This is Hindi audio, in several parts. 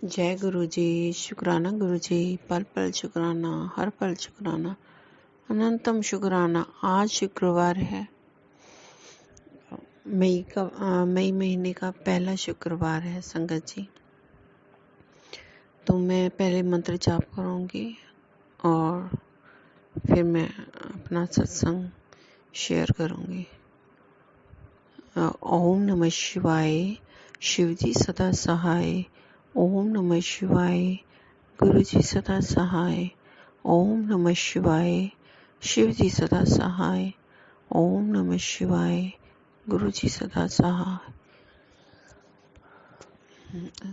जय गुरु जी। शुक्राना गुरु जी। पल पल शुक्राना, हर पल शुक्राना, अनंतम शुक्राना। आज शुक्रवार है, मई महीने का पहला शुक्रवार है संगत जी। तो मैं पहले मंत्र जाप करूंगी और फिर मैं अपना सत्संग शेयर करूंगी। ओम नमः शिवाय, शिव जी सदा सहाय। ओम नमः शिवाय, गुरु जी सदा सहाय। ओम नमः शिवाय, शिव जी सदा सहाय। ओम नमः शिवाय, गुरु जी सदा सहाय।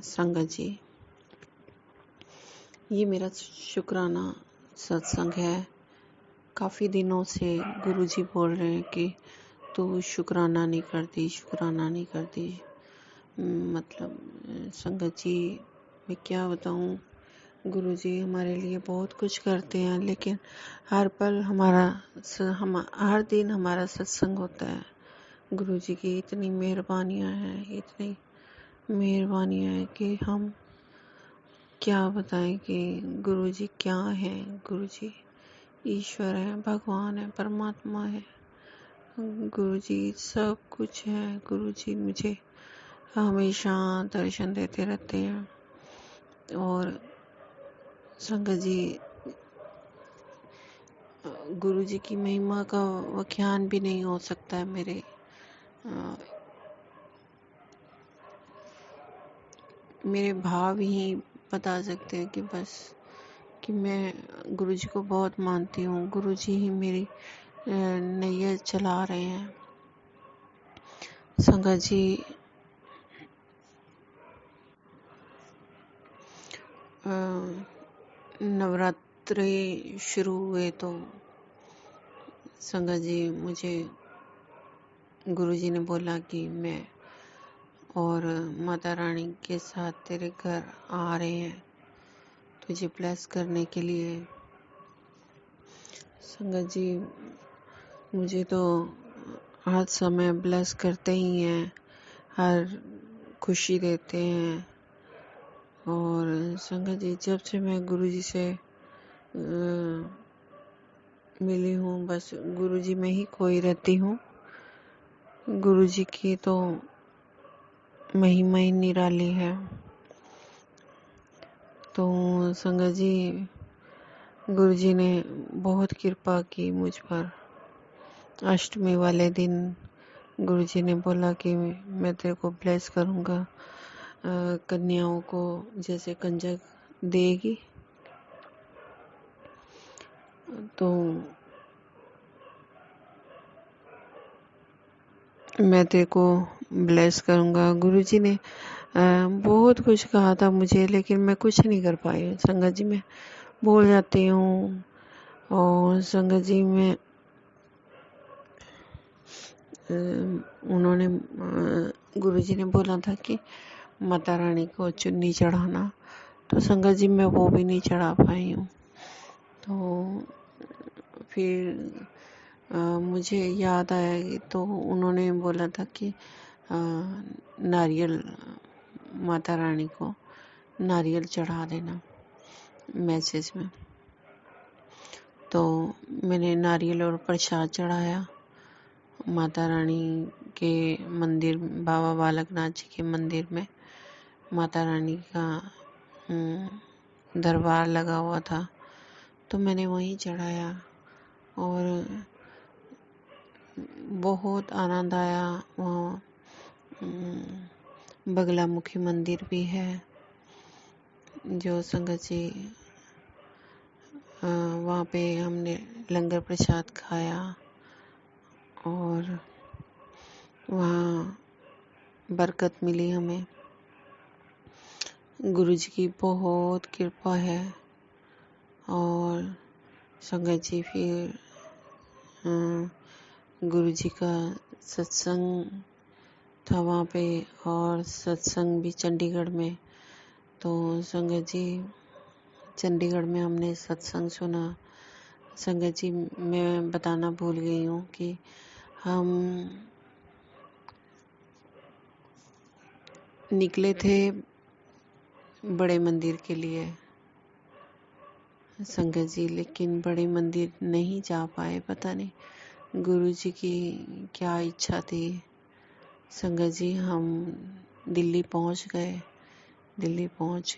संगत जी, ये मेरा शुक्राना सत्संग है। काफी दिनों से गुरु जी बोल रहे हैं कि तू शुक्राना नहीं करती, शुक्राना नहीं करती। मतलब संगत जी, मैं क्या बताऊं, गुरु जी हमारे लिए बहुत कुछ करते हैं, लेकिन हर पल हर दिन हमारा सत्संग होता है। गुरु जी की इतनी मेहरबानियां हैं कि हम क्या बताएं कि गुरु जी क्या है। गुरु जी ईश्वर है, भगवान है, परमात्मा है। गुरु जी सब कुछ है। गुरु जी मुझे हमेशा दर्शन देते रहते हैं। और संगत जी, गुरु जी की महिमा का व्याख्यान भी नहीं हो सकता है। मेरे भाव ही बता सकते हैं कि बस कि मैं गुरु जी को बहुत मानती हूँ। गुरु जी ही मेरी नैया चला रहे हैं। संगत जी, नवरात्रि शुरू हुए तो संगत जी मुझे गुरु जी ने बोला कि मैं और माता रानी के साथ तेरे घर आ रहे हैं तुझे ब्लेस करने के लिए। संगत जी, मुझे तो हर समय ब्लेस करते ही हैं, हर खुशी देते हैं। और संगत जी, जब से मैं गुरु जी से मिली हूँ, बस गुरु जी में ही खोई रहती हूँ। गुरु जी की तो महिमा ही निराली है। तो संगत जी, गुरु जी ने बहुत कृपा की मुझ पर। अष्टमी वाले दिन गुरु जी ने बोला कि मैं तेरे को ब्लेस करूँगा, कन्याओं को जैसे कंजक देगी तो मैं तेरे को ब्लेस करूँगा। गुरु जी ने बहुत कुछ कहा था मुझे, लेकिन मैं कुछ नहीं कर पाई। संगत जी, मैं भूल जाती हूँ। और संगत जी में उन्होंने गुरु जी ने बोला था कि माता रानी को चुन्नी चढ़ाना, तो संगत जी मैं वो भी नहीं चढ़ा पाई हूँ। तो फिर मुझे याद आया तो उन्होंने बोला था कि नारियल, माता रानी को नारियल चढ़ा देना मैसेज में। तो मैंने नारियल और प्रसाद चढ़ाया माता रानी के मंदिर, बाबा बालकनाथ जी के मंदिर में। माता रानी का दरबार लगा हुआ था, तो मैंने वहीं चढ़ाया और बहुत आनंद आया। वहाँ बगलामुखी मंदिर भी है जो संगत जी, वहाँ पे हमने लंगर प्रसाद खाया और वहाँ बरकत मिली हमें। गुरु जी की बहुत कृपा है। और संगत जी, फिर गुरु जी का सत्संग था वहाँ पे, और सत्संग भी चंडीगढ़ में। तो संगत जी, चंडीगढ़ में हमने सत्संग सुना। संगत जी, मैं बताना भूल गई हूँ कि हम निकले थे बड़े मंदिर के लिए संगत जी, लेकिन बड़े मंदिर नहीं जा पाए। पता नहीं गुरु जी की क्या इच्छा थी। संगत जी, हम दिल्ली पहुंच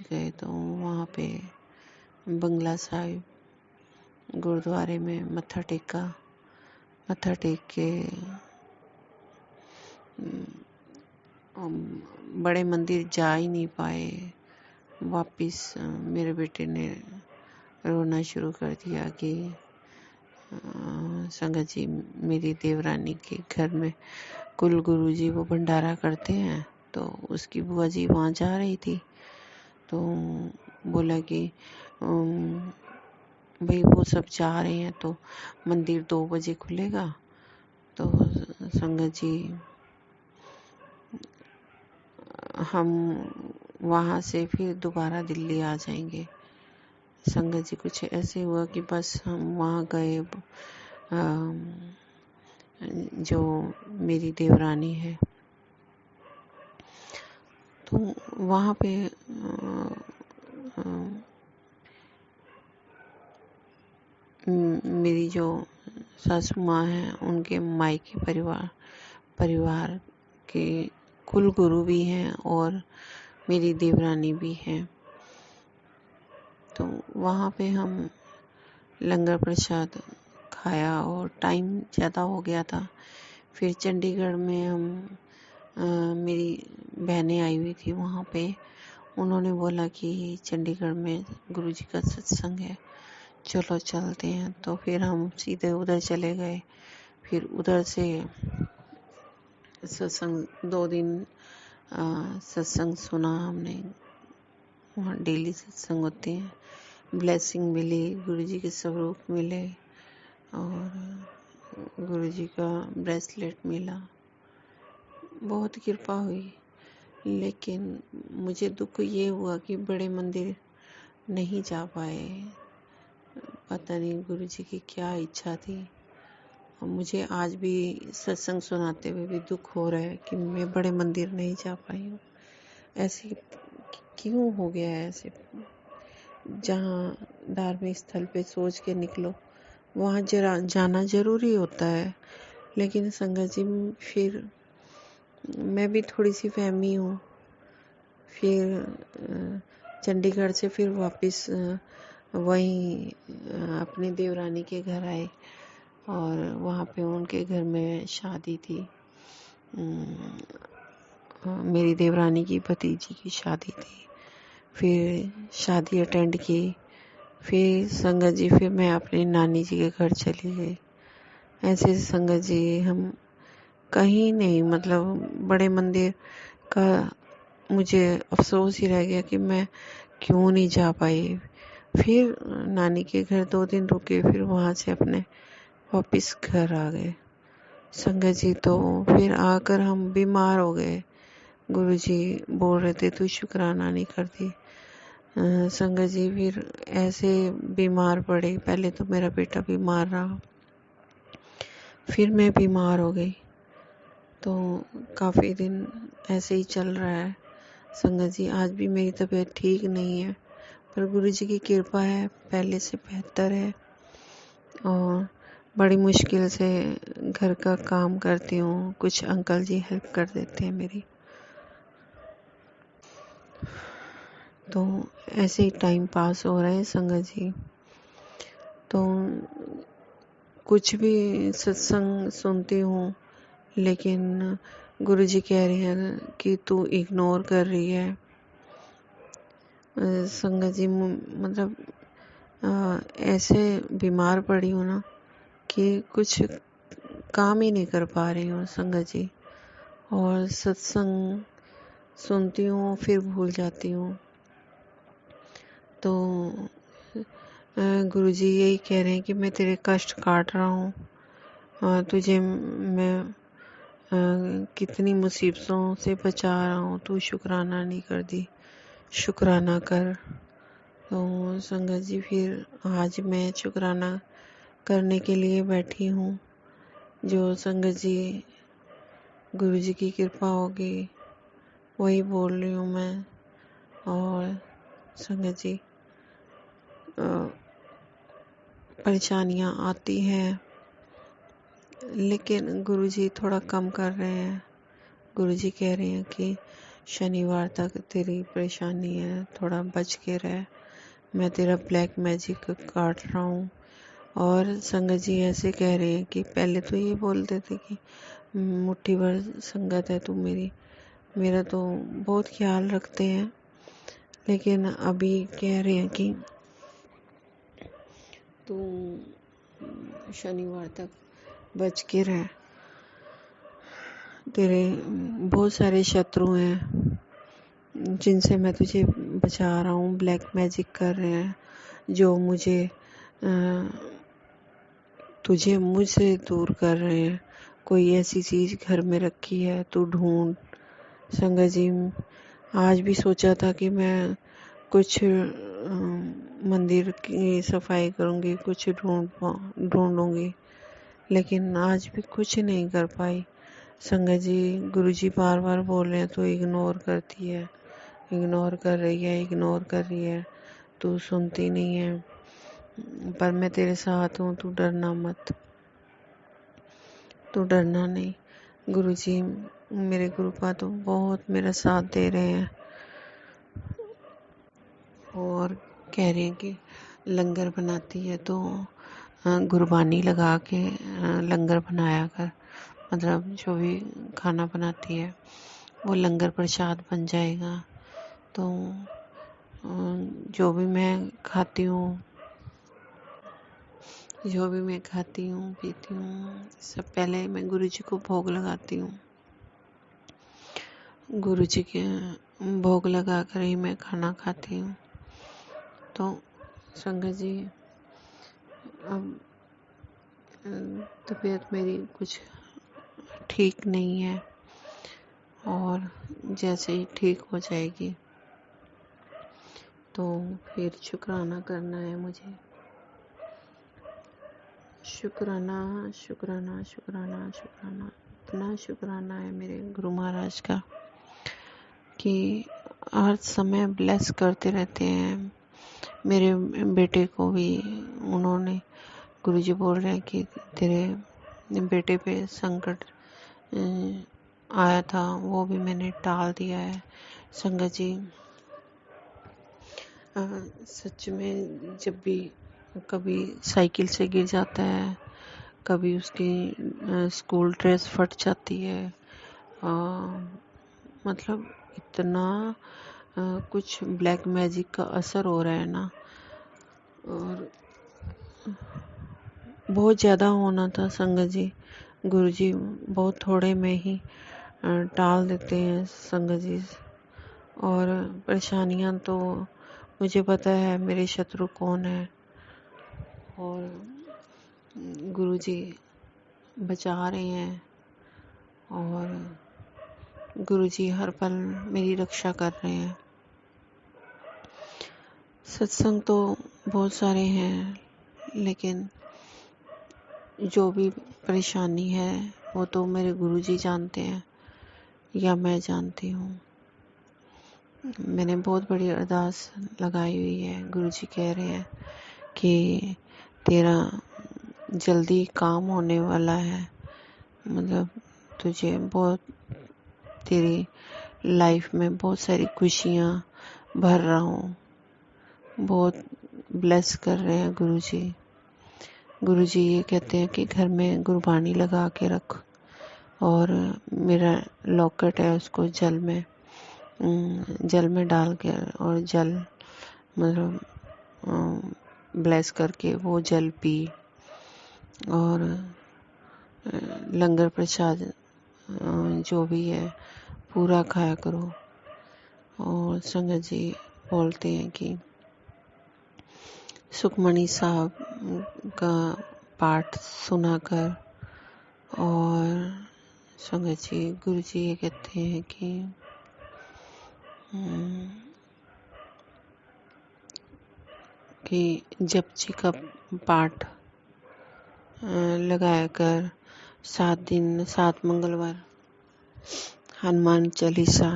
गए तो वहाँ पे बंगला साहिब गुरुद्वारे में मत्था टेक के बड़े मंदिर जा ही नहीं पाए। वापिस मेरे बेटे ने रोना शुरू कर दिया कि संगत जी, मेरी देवरानी के घर में कुल गुरु जी वो भंडारा करते हैं, तो उसकी बुआ जी वहाँ जा रही थी। तो बोला कि भाई वो सब जा रहे हैं तो मंदिर 2 बजे खुलेगा, तो संगत जी हम वहाँ से फिर दोबारा दिल्ली आ जाएंगे। संगत जी, कुछ ऐसे हुआ कि बस हम वहाँ गए। जो मेरी देवरानी है, तो वहाँ पे मेरी जो सासू माँ हैं, उनके मायके परिवार के कुल गुरु भी हैं और मेरी देवरानी भी है। तो वहाँ पे हम लंगर प्रसाद खाया और टाइम ज़्यादा हो गया था। फिर चंडीगढ़ में हम मेरी बहनें आई हुई थी वहाँ पे। उन्होंने बोला कि चंडीगढ़ में गुरुजी का सत्संग है, चलो चलते हैं। तो फिर हम सीधे उधर चले गए। फिर उधर से सत्संग 2 दिन सत्संग सुना हमने। वहाँ डेली सत्संग होते हैं। ब्लेसिंग मिली, गुरुजी के स्वरूप मिले और गुरुजी का ब्रेसलेट मिला। बहुत कृपा हुई। लेकिन मुझे दुख ये हुआ कि बड़े मंदिर नहीं जा पाए। पता नहीं गुरुजी की क्या इच्छा थी। और मुझे आज भी सत्संग सुनाते हुए भी दुख हो रहा है कि मैं बड़े मंदिर नहीं जा पाई हूँ। ऐसे क्यों हो गया है? ऐसे जहाँ धार्मिक स्थल पे सोच के निकलो, वहाँ जरा जाना जरूरी होता है। लेकिन संगत जी, फिर मैं भी थोड़ी सी फहमी हूँ। फिर चंडीगढ़ से फिर वापस वहीं अपनी देवरानी के घर आए और वहाँ पे उनके घर में शादी थी। मेरी देवरानी की भतीजी की शादी थी। फिर शादी अटेंड की। फिर संगत जी, फिर मैं अपनी नानी जी के घर चली गई। ऐसे संगत जी, हम कहीं नहीं, मतलब बड़े मंदिर का मुझे अफसोस ही रह गया कि मैं क्यों नहीं जा पाई। फिर नानी के घर 2 दिन रुके, फिर वहाँ से अपने वापस घर आ गए। संगत जी, तो फिर आकर हम बीमार हो गए। गुरुजी बोल रहे थे तू शुक्राना नहीं करती। संगत जी, फिर ऐसे बीमार पड़े। पहले तो मेरा बेटा बीमार रहा, फिर मैं बीमार हो गई। तो काफ़ी दिन ऐसे ही चल रहा है। संगत जी, आज भी मेरी तबीयत ठीक नहीं है, पर गुरुजी की कृपा है, पहले से बेहतर है। और बड़ी मुश्किल से घर का काम करती हूँ। कुछ अंकल जी हेल्प कर देते हैं मेरी। तो ऐसे ही टाइम पास हो रहे हैं संगत जी। तो कुछ भी सत्संग सुनती हूँ, लेकिन गुरुजी कह रही हैं कि तू इग्नोर कर रही है। संगत जी, मतलब ऐसे बीमार पड़ी हूँ ना कि कुछ काम ही नहीं कर पा रही हूँ संगत जी। और सत्संग सुनती हूँ फिर भूल जाती हूँ। तो गुरुजी यही कह रहे हैं कि मैं तेरे कष्ट काट रहा हूँ, तुझे मैं कितनी मुसीबतों से बचा रहा हूँ, तू शुक्राना नहीं कर दी, शुक्राना कर। तो संगत जी, फिर आज मैं शुक्राना करने के लिए बैठी हूँ। जो संगत जी गुरुजी की कृपा होगी वही बोल रही हूँ मैं। और संगत जी परेशानियां आती हैं, लेकिन गुरुजी थोड़ा कम कर रहे हैं। गुरुजी कह रहे हैं कि शनिवार तक तेरी परेशानी है, थोड़ा बच के रह, मैं तेरा ब्लैक मैजिक काट रहा हूँ। और संगत जी ऐसे कह रहे हैं कि पहले तो ये बोलते थे कि मुट्ठी भर संगत है तू मेरा तो बहुत ख्याल रखते हैं, लेकिन अभी कह रहे हैं कि तू शनिवार तक बच के रह, तेरे बहुत सारे शत्रु हैं जिनसे मैं तुझे बचा रहा हूँ, ब्लैक मैजिक कर रहे हैं जो तुझे मुझसे दूर कर रहे हैं। कोई ऐसी चीज घर में रखी है तू ढूंढ। संगत जी आज भी सोचा था कि मैं कुछ मंदिर की सफाई करूंगी, कुछ ढूंढूंगी, लेकिन आज भी कुछ नहीं कर पाई। संगत जी गुरुजी बार बार बोल रहे हैं तो इग्नोर करती है, इग्नोर कर रही है, तू सुनती नहीं है। पर मैं तेरे साथ हूँ, तू डरना मत, तू डरना नहीं। गुरुजी मेरे गुरुपा तो बहुत मेरा साथ दे रहे हैं और कह रहे हैं कि लंगर बनाती है तो गुरबानी लगा के लंगर बनाया कर, मतलब जो भी खाना बनाती है वो लंगर प्रसाद बन जाएगा। तो जो भी मैं खाती हूँ पीती हूँ, सब पहले मैं गुरुजी को भोग लगाती हूँ। गुरुजी के भोग लगा कर ही मैं खाना खाती हूँ। तो संगत जी अब तबीयत मेरी कुछ ठीक नहीं है और जैसे ही ठीक हो जाएगी तो फिर शुक्राना करना है मुझे। शुक्राना शुक्राना शुक्राना शुक्राना, इतना शुक्राना है मेरे गुरु महाराज का कि हर समय ब्लेस करते रहते हैं। मेरे बेटे को भी उन्होंने, गुरुजी बोल रहे हैं कि तेरे बेटे पे संकट आया था वो भी मैंने टाल दिया है। संगत जी सच में जब भी कभी साइकिल से गिर जाता है, कभी उसकी स्कूल ड्रेस फट जाती है, मतलब इतना कुछ ब्लैक मैजिक का असर हो रहा है ना, और बहुत ज़्यादा होना था संगत जी। गुरुजी बहुत थोड़े में ही टाल देते हैं संगत जी। और परेशानियां तो मुझे पता है मेरे शत्रु कौन है, और गुरुजी बचा रहे हैं और गुरुजी हर पल मेरी रक्षा कर रहे हैं। सत्संग तो बहुत सारे हैं, लेकिन जो भी परेशानी है वो तो मेरे गुरुजी जानते हैं या मैं जानती हूँ। मैंने बहुत बड़ी अरदास लगाई हुई है। गुरुजी कह रहे हैं कि तेरा जल्दी काम होने वाला है, मतलब तुझे बहुत, तेरी लाइफ में बहुत सारी खुशियाँ भर रहा हूँ। बहुत ब्लेस कर रहे हैं गुरुजी। गुरुजी ये कहते हैं कि घर में गुरबानी लगा के रख, और मेरा लॉकेट है उसको जल में डाल के, और जल मतलब ब्लेस करके वो जल पी, और लंगर प्रसाद जो भी है पूरा खाया करो। और संगत जी बोलते हैं कि सुखमणि साहब का पाठ सुना कर, और संगत जी गुरु जी ये कहते हैं कि जपजी का पाठ लगाया कर, 7 दिन 7 मंगलवार हनुमान चालीसा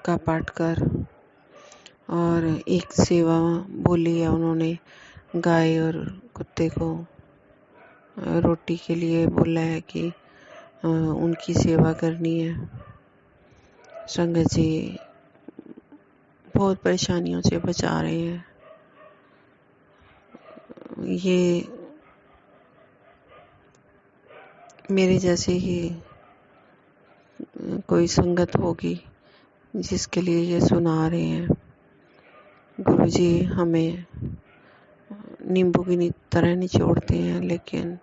का पाठ कर, और एक सेवा बोली है उन्होंने, गाय और कुत्ते को रोटी के लिए बोला है कि उनकी सेवा करनी है। संगत जी बहुत परेशानियों से बचा रहे हैं। ये मेरे जैसे ही कोई संगत होगी जिसके लिए ये सुना रहे हैं। गुरुजी हमें नींबू की तरह निचोड़ते हैं, लेकिन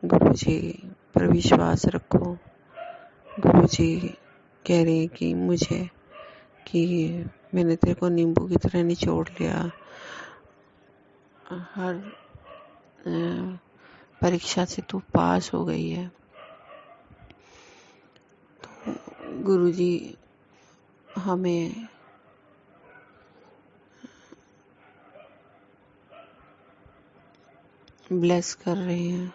गुरुजी पर विश्वास रखो। गुरुजी कह रहे हैं कि मैंने तेरे को नींबू की तरह निचोड़ लिया। हर परीक्षा से तू पास हो गई है। तो गुरुजी हमें ब्लेस कर रहे हैं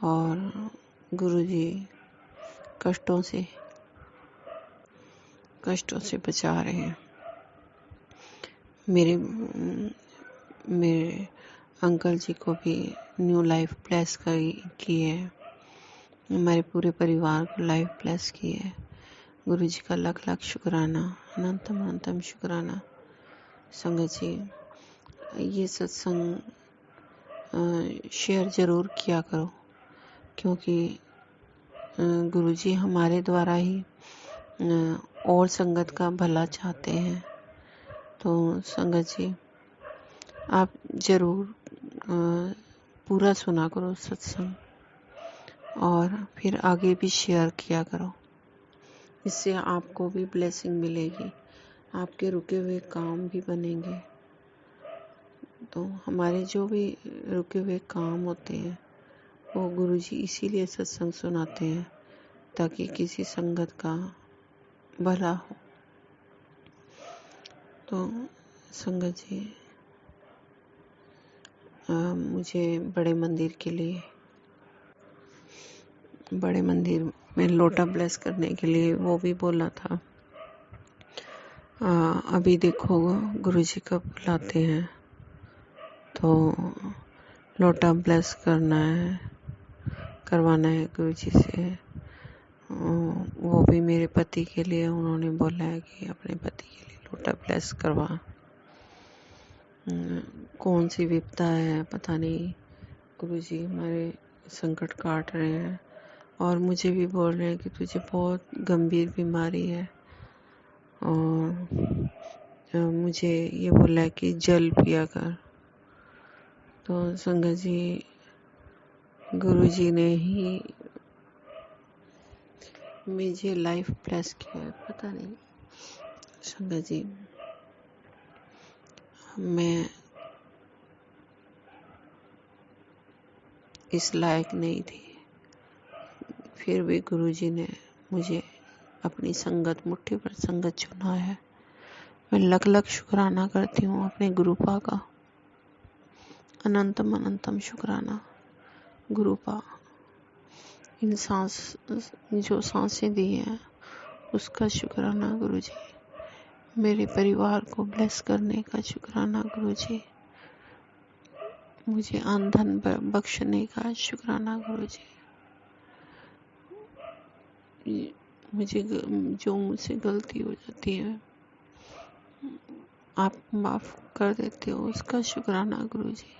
और गुरुजी कष्टों से बचा रहे हैं। मेरे अंकल जी को भी न्यू लाइफ ब्लेस की है। हमारे पूरे परिवार को लाइफ ब्लेस की है। गुरु जी का लाख लाख शुक्राना, अनंतम अनंतम शुक्राना। संगत जी ये सत्संग शेयर जरूर किया करो, क्योंकि गुरु जी हमारे द्वारा ही और संगत का भला चाहते हैं। तो संगत जी आप जरूर पूरा सुना करो सत्संग, और फिर आगे भी शेयर किया करो। इससे आपको भी ब्लेसिंग मिलेगी, आपके रुके हुए काम भी बनेंगे। तो हमारे जो भी रुके हुए काम होते हैं वो गुरुजी इसीलिए सत्संग सुनाते हैं, ताकि किसी संगत का भला हो। तो संगत जी मुझे बड़े मंदिर में लोटा ब्लेस करने के लिए वो भी बोला था। अभी देखो गुरुजी कब बुलाते हैं, तो लोटा ब्लेस करवाना है गुरुजी से। वो भी मेरे पति के लिए उन्होंने बोला है कि अपने पति के लिए लोटा ब्लेस करवा। कौन सी विपदा है पता नहीं, गुरुजी हमारे संकट काट रहे हैं। और मुझे भी बोल रहे हैं कि तुझे बहुत गंभीर बीमारी है, और मुझे ये बोला है कि जल पिया कर। तो संगत जी गुरुजी ने ही मुझे लाइफ ब्लेस किया है, पता नहीं। संगत जी मैं इस लायक नहीं थी, फिर भी गुरुजी ने मुझे अपनी संगत, मुट्ठी भर संगत चुना है। मैं लख लख शुक्राना करती हूँ अपने गुरुपा का, अनंतम अनंतम शुक्राना गुरुपा। इन जो सांसें दी हैं उसका शुक्राना गुरुजी। मेरे परिवार को ब्लेस करने का शुक्राना गुरुजी। मुझे आंधन बख्शने का शुक्राना गुरुजी। जो मुझसे गलती हो जाती है आप माफ कर देते हो, उसका शुक्राना गुरुजी।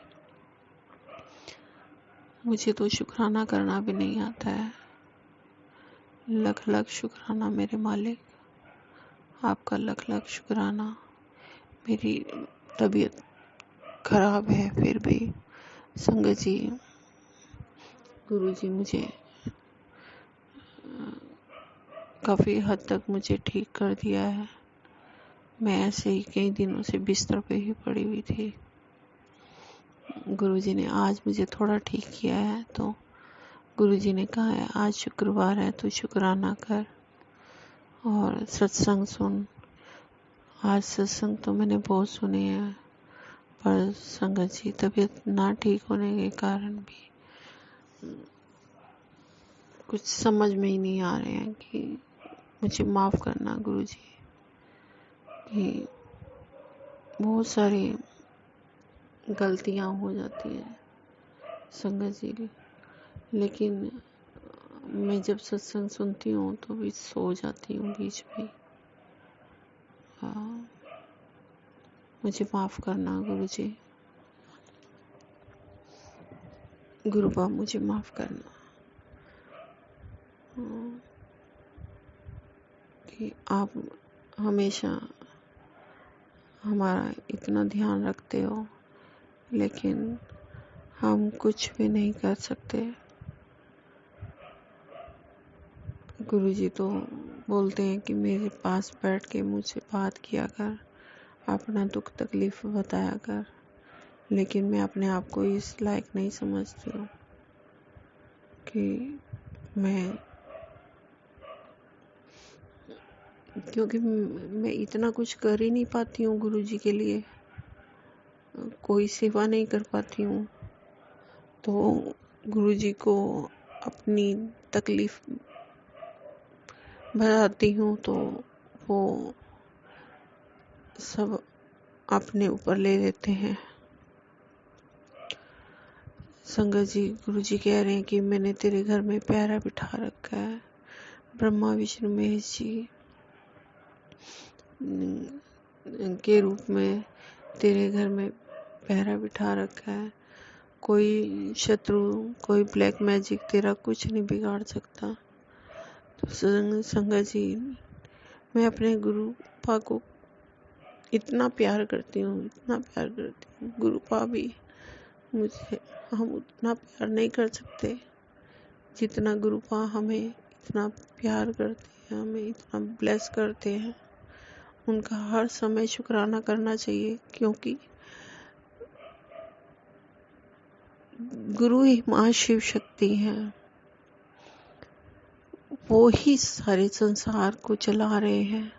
मुझे तो शुक्राना करना भी नहीं आता है। लख लख शुक्राना मेरे मालिक, आपका लख लख शुक्राना। मेरी तबीयत खराब है, फिर भी संगत जी गुरुजी मुझे काफ़ी हद तक मुझे ठीक कर दिया है। मैं ऐसे ही कई दिनों से बिस्तर पे ही पड़ी हुई थी। गुरुजी ने आज मुझे थोड़ा ठीक किया है। तो गुरुजी ने कहा है आज शुक्रवार है तो शुक्राना कर और सत्संग सुन। आज सत्संग तो मैंने बहुत सुने हैं, पर संगत जी तबीयत ना ठीक होने के कारण भी कुछ समझ में ही नहीं आ रहे हैं कि मुझे माफ़ करना गुरुजी, कि बहुत सारी गलतियां हो जाती हैं संगत जी, लेकिन मैं जब सत्संग सुनती हूँ तो भी सो जाती हूँ बीच में। मुझे माफ करना गुरु जी, गुरु बाप मुझे माफ करना कि आप हमेशा हमारा इतना ध्यान रखते हो, लेकिन हम कुछ भी नहीं कर सकते। गुरु जी तो बोलते हैं कि मेरे पास बैठ के मुझसे बात किया कर, अपना दुख तकलीफ बताया कर, लेकिन मैं अपने आप को इस लायक नहीं समझती हूँ कि मैं, क्योंकि मैं इतना कुछ कर ही नहीं पाती हूँ गुरु जी के लिए, कोई सेवा नहीं कर पाती हूँ। तो गुरु जी को अपनी तकलीफ बताती हूँ तो वो सब अपने ऊपर ले लेते हैं। संगत जी, गुरु जी कह रहे हैं कि मैंने तेरे घर में प्यारा बिठा रखा है, ब्रह्मा विष्णु महेश जी के रूप में तेरे घर में पहरा बिठा रखा है। कोई शत्रु, कोई ब्लैक मैजिक तेरा कुछ नहीं बिगाड़ सकता। तो संगत जी, मैं अपने गुरु पा को इतना प्यार करती हूँ, इतना प्यार करती हूँ। गुरु पा भी मुझे, हम उतना प्यार नहीं कर सकते जितना गुरु पा हमें इतना प्यार करते हैं, हमें इतना ब्लेस करते हैं। उनका हर समय शुक्राना करना चाहिए, क्योंकि गुरु ही मां शिव शक्ति है। वो ही सारे संसार को चला रहे हैं।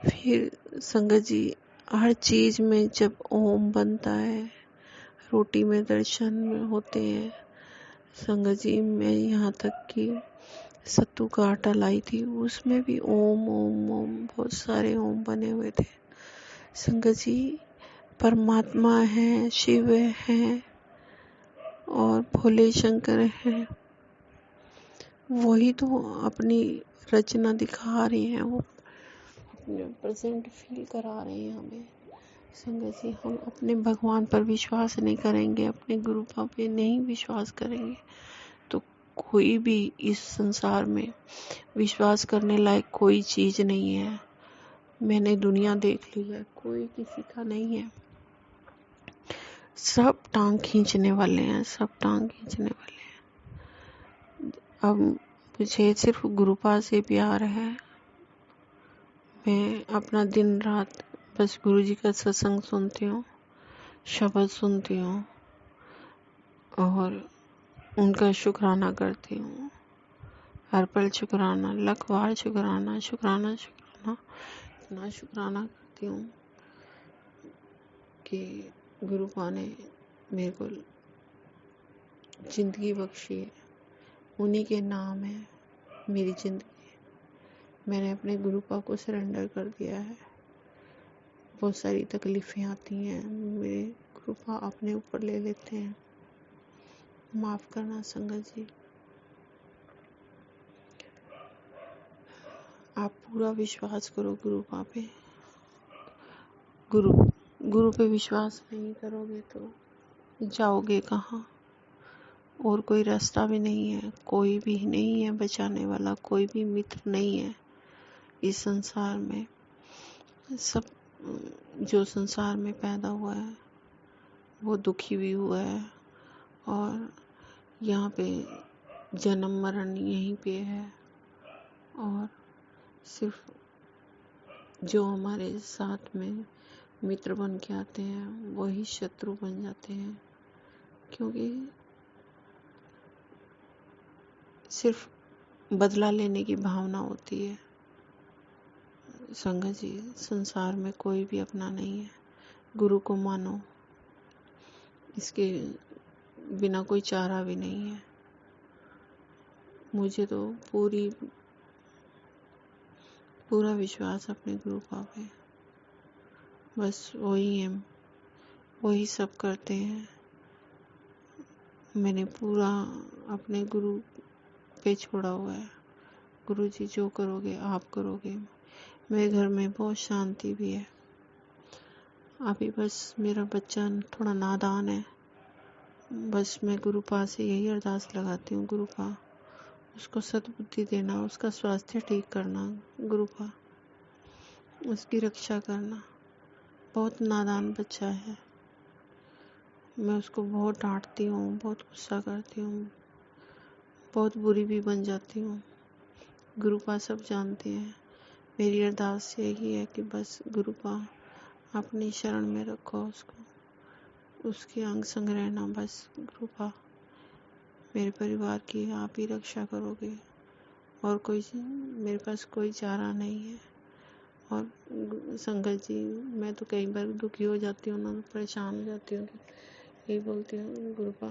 फिर संगत जी, हर चीज में जब ओम बनता है, रोटी में दर्शन होते हैं। संगत जी, मैं यहाँ तक कि सत्तू का आटा लाई थी, उसमें भी ओम ओम ओम बहुत सारे ओम बने हुए थे। संगत जी, परमात्मा है, शिव है और भोले शंकर है, वही तो अपनी रचना दिखा रहे हैं, वो अपने प्रेजेंट फील करा रहे हैं हमें। संगत जी, हम अपने भगवान पर विश्वास नहीं करेंगे, अपने गुरु बाबा पे नहीं विश्वास करेंगे, तो कोई भी इस संसार में विश्वास करने लायक कोई चीज नहीं है। मैंने दुनिया देख ली है, कोई किसी का नहीं है। सब टांग खींचने वाले हैं, सब टांग खींचने वाले हैं। अब मुझे सिर्फ गुरुपा से प्यार है। मैं अपना दिन रात बस गुरु जी का सत्संग सुनती हूँ, शब्द सुनती हूँ और उनका शुक्राना करती हूँ। हर पल शुक्राना, लाख बार शुक्राना, शुक्राना शुक्राना, इतना शुक्राना करती हूँ कि गुरुपा ने मेरे को जिंदगी बख्शी है। उन्हीं के नाम है मेरी जिंदगी। मैंने अपने गुरुपा को सरेंडर कर दिया है। बहुत सारी तकलीफें आती हैं, मेरे गुरुपा अपने ऊपर ले लेते हैं। माफ करना संगत जी। आप पूरा विश्वास करो गुरुपा पे। गुरु पे विश्वास नहीं करोगे तो जाओगे कहाँ? और कोई रास्ता भी नहीं है, कोई भी नहीं है बचाने वाला, कोई भी मित्र नहीं है इस संसार में। सब जो संसार में पैदा हुआ है वो दुखी भी हुआ है, और यहाँ पे जन्म मरण यहीं पे है। और सिर्फ जो हमारे साथ में मित्र बन के आते हैं वही शत्रु बन जाते हैं, क्योंकि सिर्फ बदला लेने की भावना होती है। संगत जी, संसार में कोई भी अपना नहीं है। गुरु को मानो, इसके बिना कोई चारा भी नहीं है। मुझे तो पूरा विश्वास अपने गुरु पे। बस वही है, वही सब करते हैं। मैंने पूरा अपने गुरु पे छोड़ा हुआ है। गुरु जी जो करोगे आप करोगे। मेरे घर में बहुत शांति भी है। अभी बस मेरा बच्चा थोड़ा नादान है। बस मैं गुरु पा से यही अरदास लगाती हूँ, गुरु पा उसको सद्बुद्धि देना, उसका स्वास्थ्य ठीक करना, गुरु पा उसकी रक्षा करना। बहुत नादान बच्चा है। मैं उसको बहुत डांटती हूँ, बहुत गुस्सा करती हूँ, बहुत बुरी भी बन जाती हूँ। गुरुपा सब जानते हैं। मेरी अरदास यही है कि बस गुरुपा अपनी शरण में रखो उसको, उसके अंग संग रहना। बस गुरुपा मेरे परिवार की आप ही रक्षा करोगे और कोई मेरे पास कोई चारा नहीं है। और संगत जी, मैं तो कई बार दुखी हो जाती हूँ ना, परेशान हो जाती हूँ, यही बोलती हूँ गुरुपा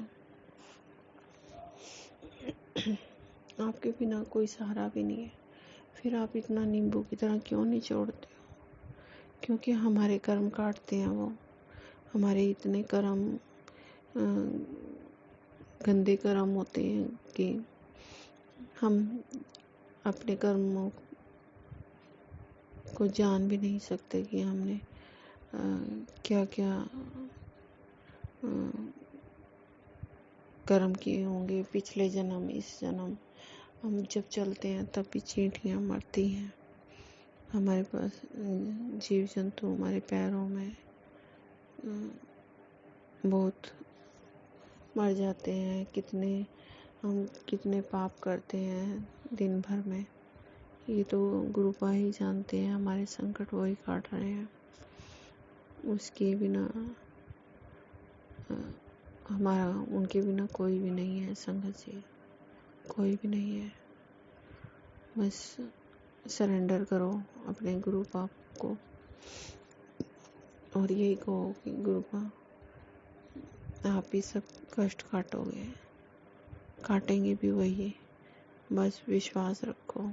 आपके बिना कोई सहारा भी नहीं है, फिर आप इतना नींबू की तरह क्यों निचोड़ते हो? क्योंकि हमारे कर्म काटते हैं वो। हमारे इतने कर्म गंदे कर्म होते हैं कि हम अपने कर्मों को जान भी नहीं सकते कि हमने क्या क्या कर्म किए होंगे पिछले जन्म, इस जन्म। हम जब चलते हैं तब भी चींटियाँ मरती हैं हमारे पास। जीव जंतु हमारे पैरों में बहुत मर जाते हैं। हम कितने पाप करते हैं दिन भर में, ये तो गुरुपा ही जानते हैं। हमारे संकट वही काट रहे हैं। उसके बिना हमारा, उनके बिना कोई भी नहीं है संगत जी, कोई भी नहीं है। बस सरेंडर करो अपने गुरु पाप को और यही कहो कि गुरुपा आप ही सब कष्ट काटोगे, काटेंगे भी वही। बस विश्वास रखो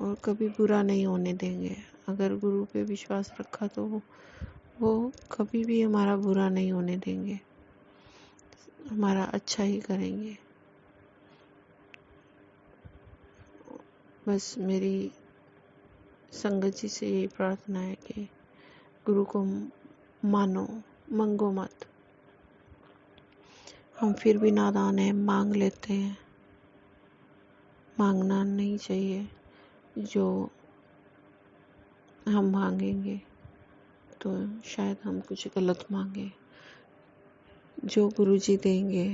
और कभी बुरा नहीं होने देंगे। अगर गुरु पे विश्वास रखा तो वो कभी भी हमारा बुरा नहीं होने देंगे, हमारा अच्छा ही करेंगे। बस मेरी संगत जी से यही प्रार्थना है कि गुरु को मानो, मंगो मत। हम फिर भी नादान हैं, मांग लेते हैं। मांगना नहीं चाहिए। जो हम मांगेंगे तो शायद हम कुछ गलत मांगे। जो गुरु जी देंगे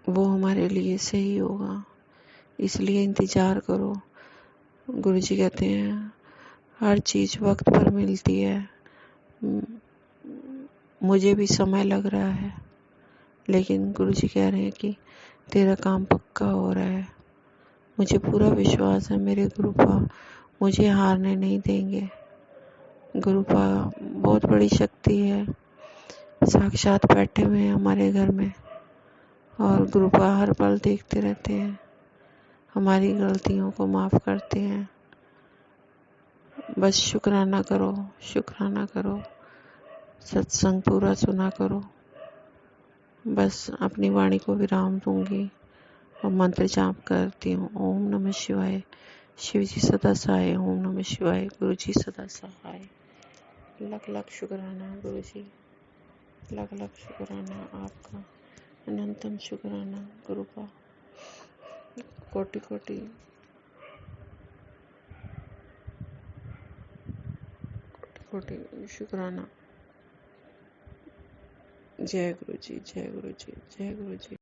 वो हमारे लिए सही होगा, इसलिए इंतजार करो। गुरु जी कहते हैं हर चीज वक्त पर मिलती है। मुझे भी समय लग रहा है, लेकिन गुरु जी कह रहे हैं कि तेरा काम पक्का हो रहा है। मुझे पूरा विश्वास है मेरे गुरुपा मुझे हारने नहीं देंगे। गुरुपा बहुत बड़ी शक्ति है, साक्षात बैठे हुए हैं हमारे घर में और गुरुपा हर पल देखते रहते हैं, हमारी गलतियों को माफ करते हैं। बस शुक्राना करो, शुक्राना करो, सत्संग पूरा सुना करो। बस अपनी वाणी को विराम दूंगी और मंत्र जाप करती हूँ। ओम नमः शिवाय। शिव जी सदा सहाय। ओम नमः शिवाय। गुरु जी सदा सहाय। लख लख शुक्राना गुरु जी, लख लख शुक्राना आपका, अनंतम शुक्राना गुरुपा, कोटि कोटि कोटि शुक्राना। जय गुरु जी, जय गुरु जी, जय गुरु जी।